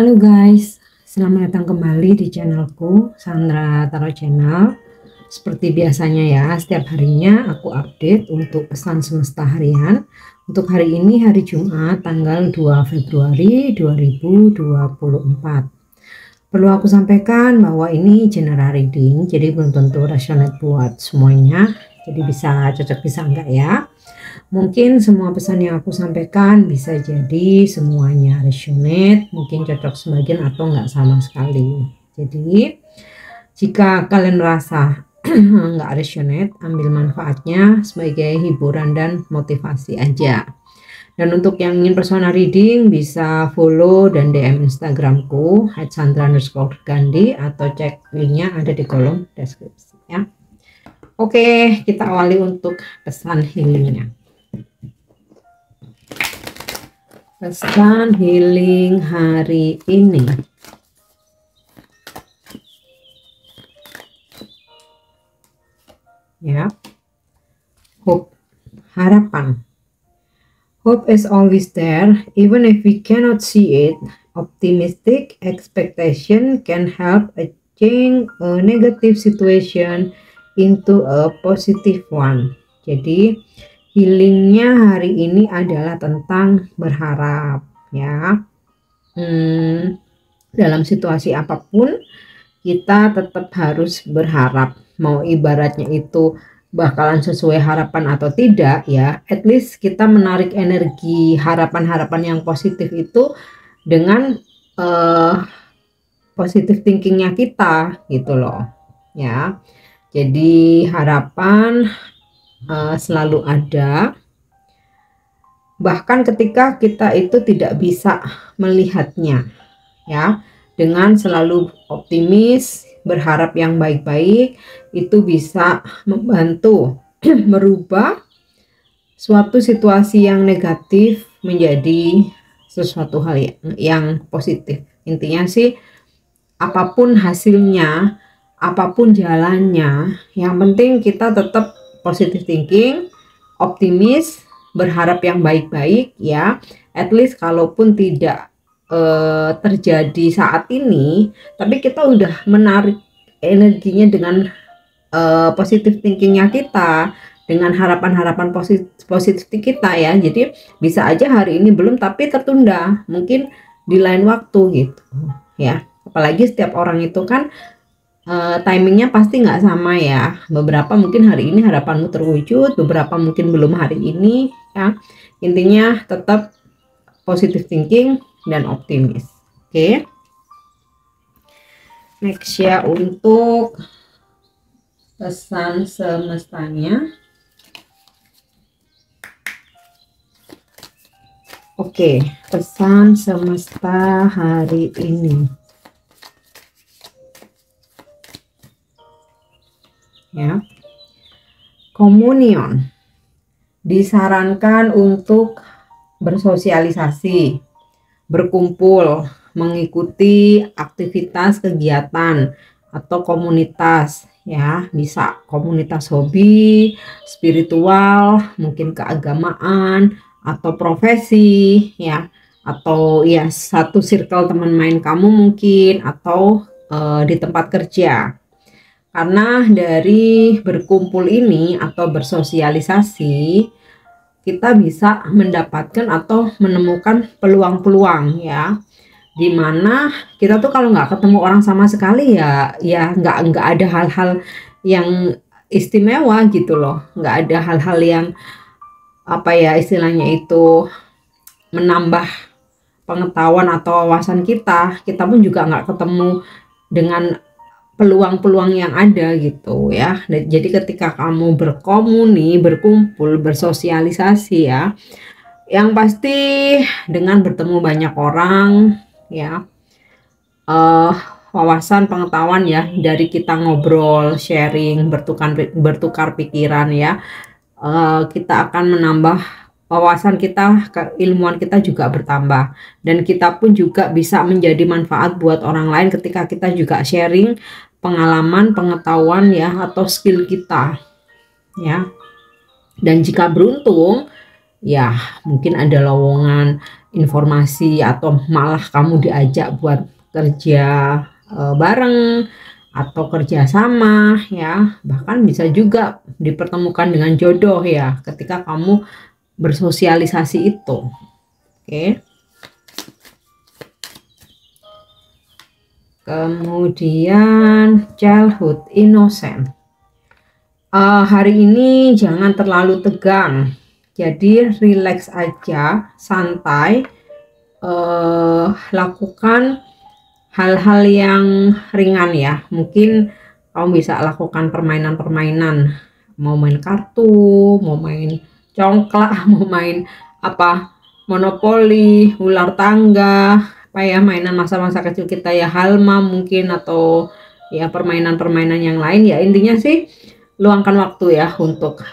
Halo guys, selamat datang kembali di channelku Sandra Tarot Channel. Seperti biasanya ya, setiap harinya aku update untuk pesan semesta harian. Untuk hari ini hari Jumat tanggal 2 Februari 2024. Perlu aku sampaikan bahwa ini general reading, jadi belum tentu resonate buat semuanya. Jadi bisa cocok bisa enggak ya. Mungkin semua pesan yang aku sampaikan bisa jadi semuanya resonate, mungkin cocok sebagian atau enggak sama sekali. Jadi jika kalian merasa enggak resonate, ambil manfaatnya sebagai hiburan dan motivasi aja. Dan untuk yang ingin personal reading bisa follow dan DM Instagramku @sandra_gandhi atau cek linknya ada di kolom deskripsi ya. Oke, kita awali untuk pesan healingnya. Pesan healing hari ini. Ya. Hope, harapan. Hope is always there, even if we cannot see it. Optimistic expectation can help a change a negative situation into a positive one. Jadi healingnya hari ini adalah tentang berharap ya. Dalam situasi apapun kita tetap harus berharap, mau ibaratnya itu bakalan sesuai harapan atau tidak ya, at least kita menarik energi harapan-harapan yang positif itu dengan positive thinkingnya kita gitu loh ya. Jadi harapan selalu ada, bahkan ketika kita itu tidak bisa melihatnya ya. Dengan selalu optimis, berharap yang baik-baik, itu bisa membantu merubah suatu situasi yang negatif menjadi sesuatu hal yang positif. Intinya sih apapun hasilnya, apapun jalannya, yang penting kita tetap positive thinking, optimis, berharap yang baik-baik ya. At least kalaupun tidak terjadi saat ini, tapi kita udah menarik energinya dengan positive thinkingnya kita, dengan harapan-harapan positif kita ya. Jadi bisa aja hari ini belum, tapi tertunda mungkin di lain waktu gitu ya. Apalagi setiap orang itu kan timingnya pasti nggak sama ya. Beberapa mungkin hari ini harapanmu terwujud, beberapa mungkin belum hari ini ya. Intinya tetap positive thinking dan optimis. Oke. Next ya, untuk pesan semestanya. Oke, pesan semesta hari ini. Ya. Komunion. Disarankan untuk bersosialisasi, berkumpul, mengikuti aktivitas kegiatan atau komunitas ya, bisa komunitas hobi, spiritual, mungkin keagamaan atau profesi ya, atau ya satu circle teman main kamu mungkin, atau di tempat kerja. Karena dari berkumpul ini atau bersosialisasi kita bisa mendapatkan atau menemukan peluang-peluang ya, dimana kita tuh kalau nggak ketemu orang sama sekali ya nggak ada hal-hal yang istimewa gitu loh, nggak ada hal-hal yang apa ya istilahnya itu menambah pengetahuan atau wawasan kita pun juga nggak ketemu dengan peluang-peluang yang ada gitu ya. Jadi ketika kamu berkomuni, berkumpul, bersosialisasi ya, yang pasti dengan bertemu banyak orang ya, wawasan pengetahuan ya, dari kita ngobrol, sharing, bertukar pikiran ya, kita akan menambah wawasan kita, keilmuan kita juga bertambah, dan kita pun juga bisa menjadi manfaat buat orang lain ketika kita juga sharing pengalaman, pengetahuan ya, atau skill kita ya. Dan jika beruntung ya mungkin ada lowongan informasi atau malah kamu diajak buat kerja bareng atau kerjasama ya, bahkan bisa juga dipertemukan dengan jodoh ya ketika kamu bersosialisasi itu. Oke. Kemudian childhood innocent. Hari ini jangan terlalu tegang, jadi relax aja, santai, lakukan hal-hal yang ringan ya. Mungkin kamu bisa lakukan permainan-permainan, mau main kartu, mau main congklak, mau main apa, monopoli, ular tangga, apa ya, mainan masa-masa kecil kita ya, halma mungkin, atau ya permainan-permainan yang lain ya. Intinya sih luangkan waktu ya untuk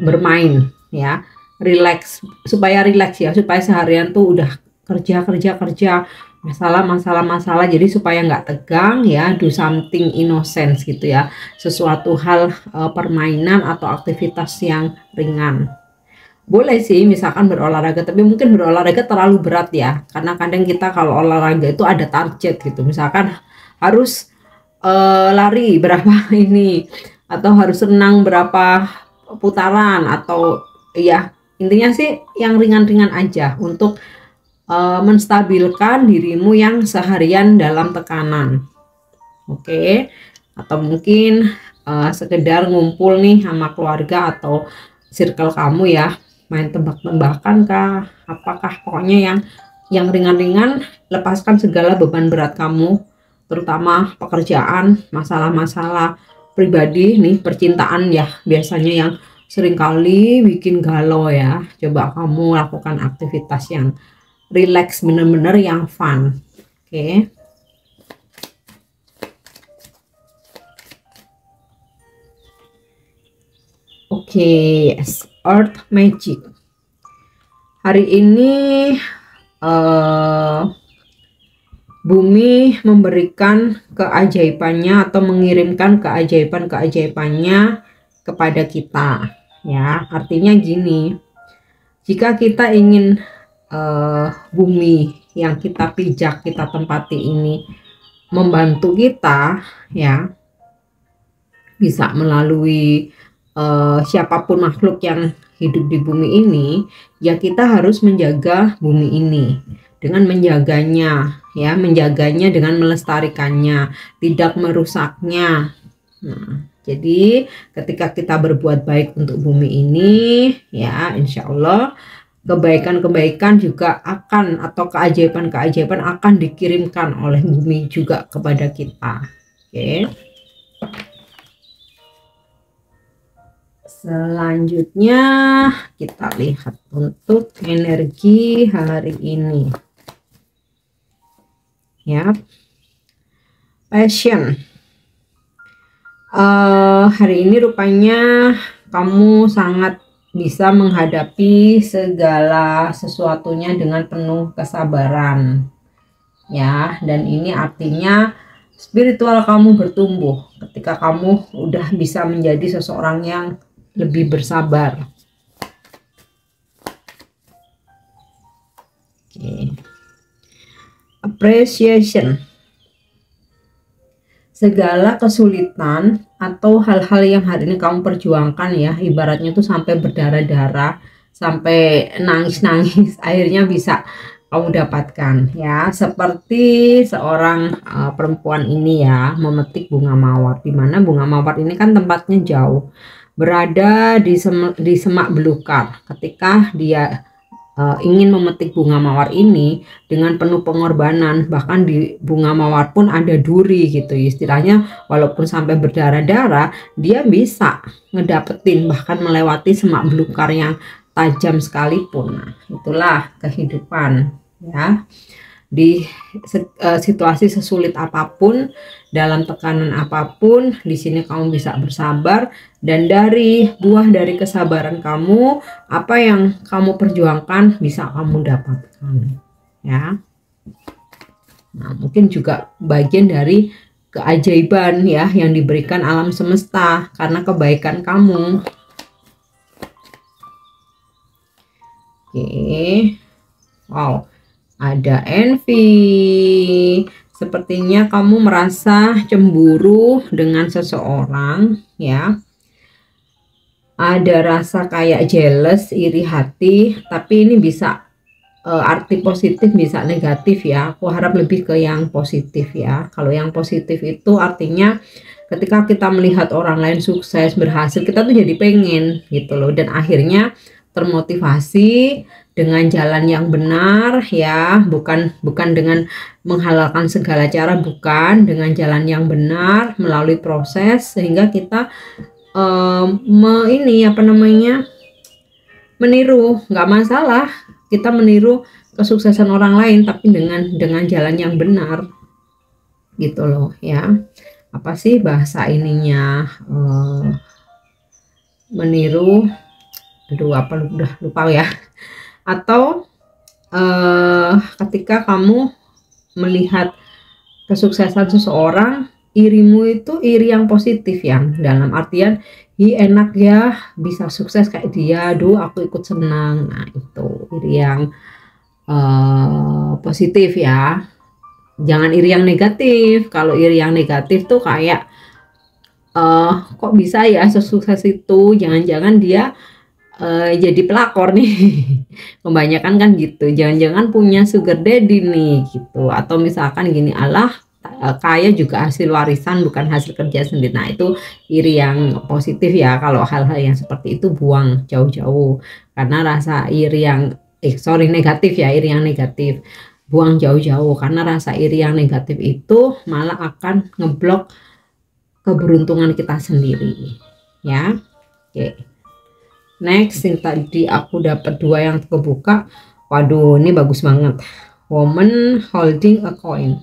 bermain ya, relax, supaya relax ya, supaya seharian tuh udah kerja masalah, jadi supaya nggak tegang ya, do something innocent gitu ya, sesuatu hal permainan atau aktivitas yang ringan. Boleh sih misalkan berolahraga, tapi mungkin berolahraga terlalu berat ya, karena kadang kita kalau olahraga itu ada target gitu, misalkan harus lari berapa ini, atau harus renang berapa putaran, atau ya intinya sih yang ringan-ringan aja untuk menstabilkan dirimu yang seharian dalam tekanan. Oke. Atau mungkin sekedar ngumpul nih sama keluarga atau circle kamu ya, main tebak-tebakan kah, apakah, pokoknya yang ringan-ringan, lepaskan segala beban berat kamu, terutama pekerjaan, masalah-masalah pribadi nih, percintaan ya biasanya yang seringkali bikin galau ya. Coba kamu lakukan aktivitas yang relax, bener-bener yang fun. Oke. Oke, Earth Magic. Hari ini bumi memberikan keajaibannya atau mengirimkan keajaiban-keajaibannya kepada kita ya. Artinya gini, jika kita ingin bumi yang kita pijak, kita tempati ini membantu kita ya, bisa melalui siapapun makhluk yang hidup di bumi ini, ya kita harus menjaga bumi ini dengan menjaganya ya, menjaganya dengan melestarikannya, tidak merusaknya. Nah, jadi ketika kita berbuat baik untuk bumi ini ya, insya Allah kebaikan-kebaikan juga akan, atau keajaiban-keajaiban akan dikirimkan oleh bumi juga kepada kita. Oke. Selanjutnya kita lihat untuk energi hari ini ya. Passion. Hari ini rupanya kamu sangat bisa menghadapi segala sesuatunya dengan penuh kesabaran ya, dan ini artinya spiritual kamu bertumbuh ketika kamu udah bisa menjadi seseorang yang lebih bersabar. Oke. Appreciation. Segala kesulitan atau hal-hal yang hari ini kamu perjuangkan ya, ibaratnya tuh sampai berdarah-darah, sampai nangis-nangis, akhirnya bisa kamu dapatkan ya. Seperti seorang perempuan ini ya, memetik bunga mawar, di mana bunga mawar ini kan tempatnya jauh, berada di semak belukar. Ketika dia ingin memetik bunga mawar ini dengan penuh pengorbanan, bahkan di bunga mawar pun ada duri gitu istilahnya, walaupun sampai berdarah-darah dia bisa ngedapetin, bahkan melewati semak belukar yang tajam sekalipun. Nah, itulah kehidupan ya. Di situasi sesulit apapun, dalam tekanan apapun, di sini kamu bisa bersabar, dan dari buah dari kesabaran kamu, apa yang kamu perjuangkan bisa kamu dapatkan ya. Nah, mungkin juga bagian dari keajaiban ya yang diberikan alam semesta karena kebaikan kamu. Oke. Wow. ada envy. Sepertinya kamu merasa cemburu dengan seseorang ya. Ada rasa kayak jealous, iri hati, tapi ini bisa arti positif bisa negatif ya. Aku harap lebih ke yang positif ya. Kalau yang positif itu artinya ketika kita melihat orang lain sukses, berhasil, kita tuh jadi pengen gitu loh, dan akhirnya termotivasi dengan jalan yang benar ya, bukan dengan menghalalkan segala cara, bukan, dengan jalan yang benar melalui proses sehingga kita ini apa namanya, meniru, nggak masalah kita meniru kesuksesan orang lain tapi dengan jalan yang benar gitu loh ya. Apa sih bahasa ininya, meniru, aduh apa udah lupa ya. Atau ketika kamu melihat kesuksesan seseorang, irimu itu iri yang positif, yang dalam artian hi enak ya bisa sukses kayak dia, aduh aku ikut senang. Nah itu iri yang positif ya, jangan iri yang negatif. Kalau iri yang negatif tuh kayak kok bisa ya sesukses itu, jangan-jangan dia jadi pelakor nih. Kebanyakan kan gitu, jangan-jangan punya sugar daddy nih gitu, atau misalkan gini, Allah kaya juga hasil warisan bukan hasil kerja sendiri. Nah itu iri yang positif ya. Kalau hal-hal yang seperti itu buang jauh-jauh, karena rasa iri yang negatif ya, iri yang negatif buang jauh-jauh, karena rasa iri yang negatif itu malah akan ngeblok keberuntungan kita sendiri ya. Oke, next, yang tadi aku dapat 2 yang kebuka. Waduh, ini bagus banget. Woman holding a coin.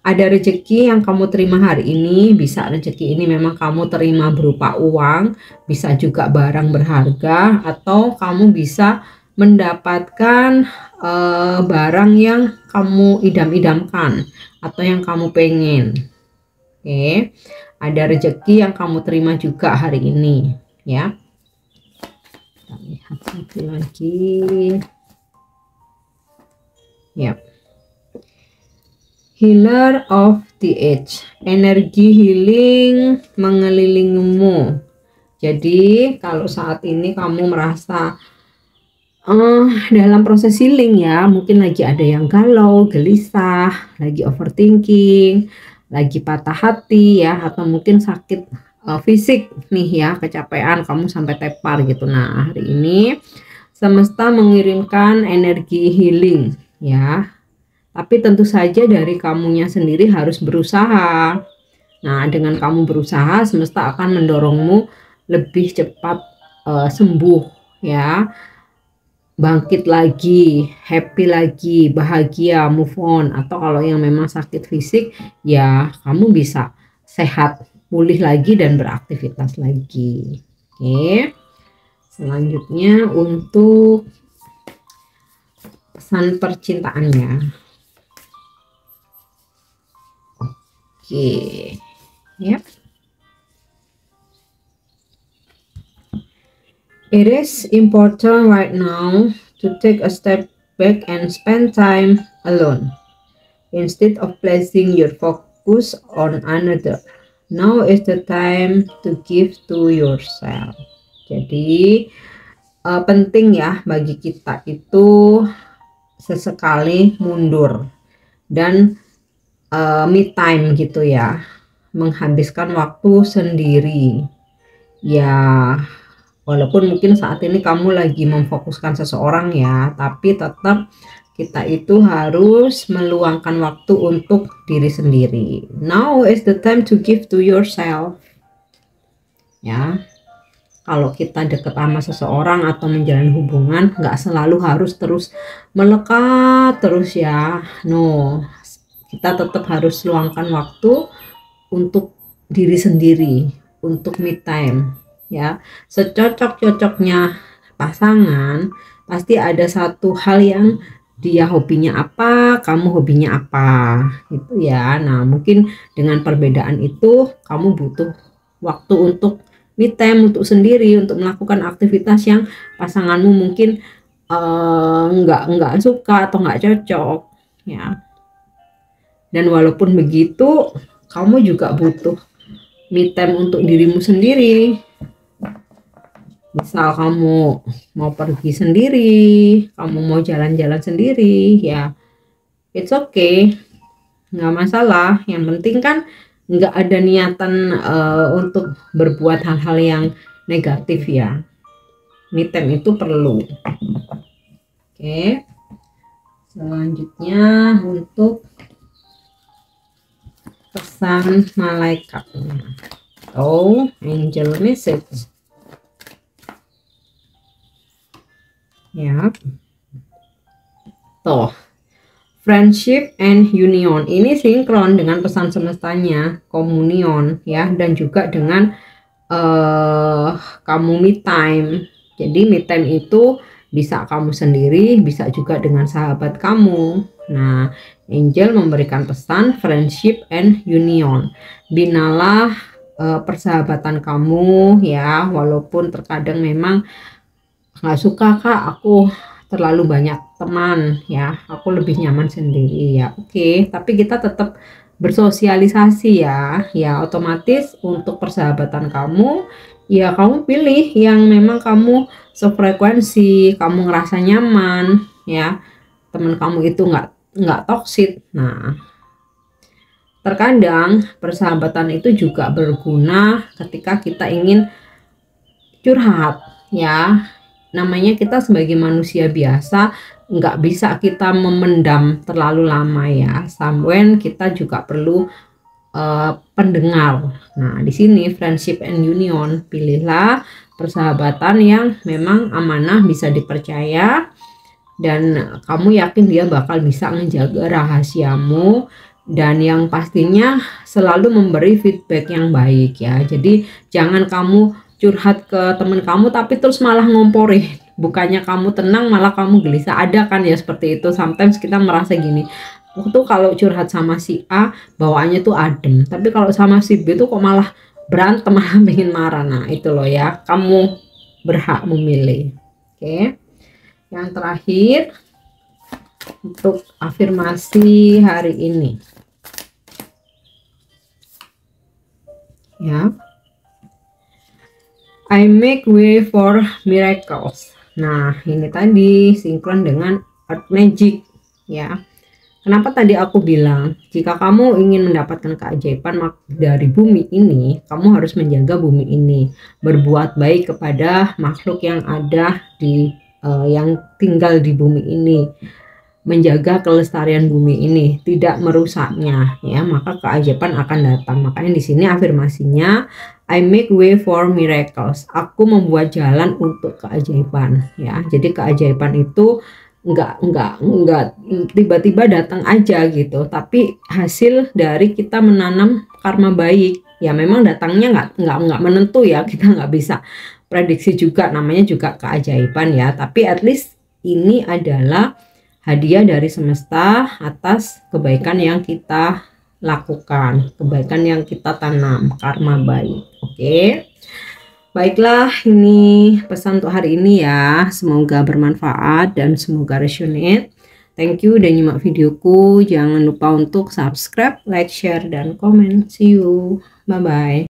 Ada rezeki yang kamu terima hari ini. Bisa rezeki ini memang kamu terima berupa uang, bisa juga barang berharga, atau kamu bisa mendapatkan barang yang kamu idam-idamkan atau yang kamu pengen. Oke, ada rezeki yang kamu terima juga hari ini ya. Kita lihat satu lagi ya. Healer of the Age, energi healing mengelilingimu. Jadi kalau saat ini kamu merasa dalam proses healing ya, mungkin lagi ada yang galau, gelisah, lagi overthinking, lagi patah hati ya, atau mungkin sakit fisik nih ya, kecapean, kamu sampai tepar gitu. Nah hari ini semesta mengirimkan energi healing ya, tapi tentu saja dari kamunya sendiri harus berusaha. Nah dengan kamu berusaha, semesta akan mendorongmu lebih cepat sembuh ya, bangkit lagi, happy lagi, bahagia, move on. Atau kalau yang memang sakit fisik ya, kamu bisa sehat, pulih lagi dan beraktivitas lagi. Oke, selanjutnya untuk pesan percintaannya. Oke ya, it is important right now to take a step back and spend time alone instead of placing your focus on another. Now is the time to give to yourself. Jadi penting ya bagi kita itu sesekali mundur dan me time gitu ya, menghabiskan waktu sendiri ya. Walaupun mungkin saat ini kamu lagi memfokuskan seseorang ya, tapi tetap kita itu harus meluangkan waktu untuk diri sendiri. Now is the time to give to yourself ya. Kalau kita deket sama seseorang atau menjalin hubungan, nggak selalu harus terus melekat terus ya, no. Kita tetap harus luangkan waktu untuk diri sendiri, untuk me time ya. Secocok-cocoknya pasangan pasti ada satu hal yang dia hobinya apa, kamu hobinya apa gitu ya. Nah mungkin dengan perbedaan itu kamu butuh waktu untuk me time, untuk sendiri, untuk melakukan aktivitas yang pasanganmu mungkin nggak suka atau nggak cocok ya. Dan walaupun begitu, kamu juga butuh me time untuk dirimu sendiri. Misal kamu mau pergi sendiri, kamu mau jalan-jalan sendiri, ya it's okay, nggak masalah. Yang penting kan nggak ada niatan untuk berbuat hal-hal yang negatif ya. Me time itu perlu. Oke. Selanjutnya untuk pesan malaikat atau angel message. Ya. Tuh. Friendship and union ini sinkron dengan pesan semestanya, komunion ya, dan juga dengan kamu me time. Jadi me time itu bisa kamu sendiri, bisa juga dengan sahabat kamu. Nah, angel memberikan pesan friendship and union. Binalah persahabatan kamu ya, walaupun terkadang memang nggak suka, Kak, aku terlalu banyak teman ya, aku lebih nyaman sendiri ya. Oke, tapi kita tetap bersosialisasi ya otomatis untuk persahabatan kamu ya, kamu pilih yang memang kamu sefrekuensi, kamu ngerasa nyaman ya, teman kamu itu nggak toksik. Nah, terkadang persahabatan itu juga berguna ketika kita ingin curhat ya. Namanya kita sebagai manusia biasa nggak bisa kita memendam terlalu lama ya. Somewhen kita juga perlu pendengar. Nah, di sini friendship and union, pilihlah persahabatan yang memang amanah, bisa dipercaya, dan kamu yakin dia bakal bisa menjaga rahasiamu, dan yang pastinya selalu memberi feedback yang baik ya. Jadi jangan kamu curhat ke temen kamu tapi terus malah ngomporin, bukannya kamu tenang malah kamu gelisah. Ada kan ya seperti itu, sometimes kita merasa gini, waktu kalau curhat sama si A bawaannya tuh adem, tapi kalau sama si B tuh kok malah berantem, malah bikin marah. Nah itu loh ya, kamu berhak memilih. Oke. Yang terakhir untuk afirmasi hari ini ya, I make way for miracles. Nah, ini tadi sinkron dengan earth magic ya. Kenapa tadi aku bilang jika kamu ingin mendapatkan keajaiban dari bumi ini, kamu harus menjaga bumi ini, berbuat baik kepada makhluk yang ada di yang tinggal di bumi ini, menjaga kelestarian bumi ini, tidak merusaknya ya, maka keajaiban akan datang. Makanya di sini afirmasinya, I make way for miracles. Aku membuat jalan untuk keajaiban ya. Jadi keajaiban itu enggak tiba-tiba datang aja gitu, tapi hasil dari kita menanam karma baik ya. Memang datangnya enggak menentu ya, kita nggak bisa prediksi juga, namanya juga keajaiban ya. Tapi at least ini adalah hadiah dari semesta atas kebaikan yang kita lakukan, kebaikan yang kita tanam, karma baik. Oke. Baiklah, ini pesan untuk hari ini ya. Semoga bermanfaat dan semoga resonate. Thank you udah nyimak videoku. Jangan lupa untuk subscribe, like, share, dan komen. See you. Bye-bye.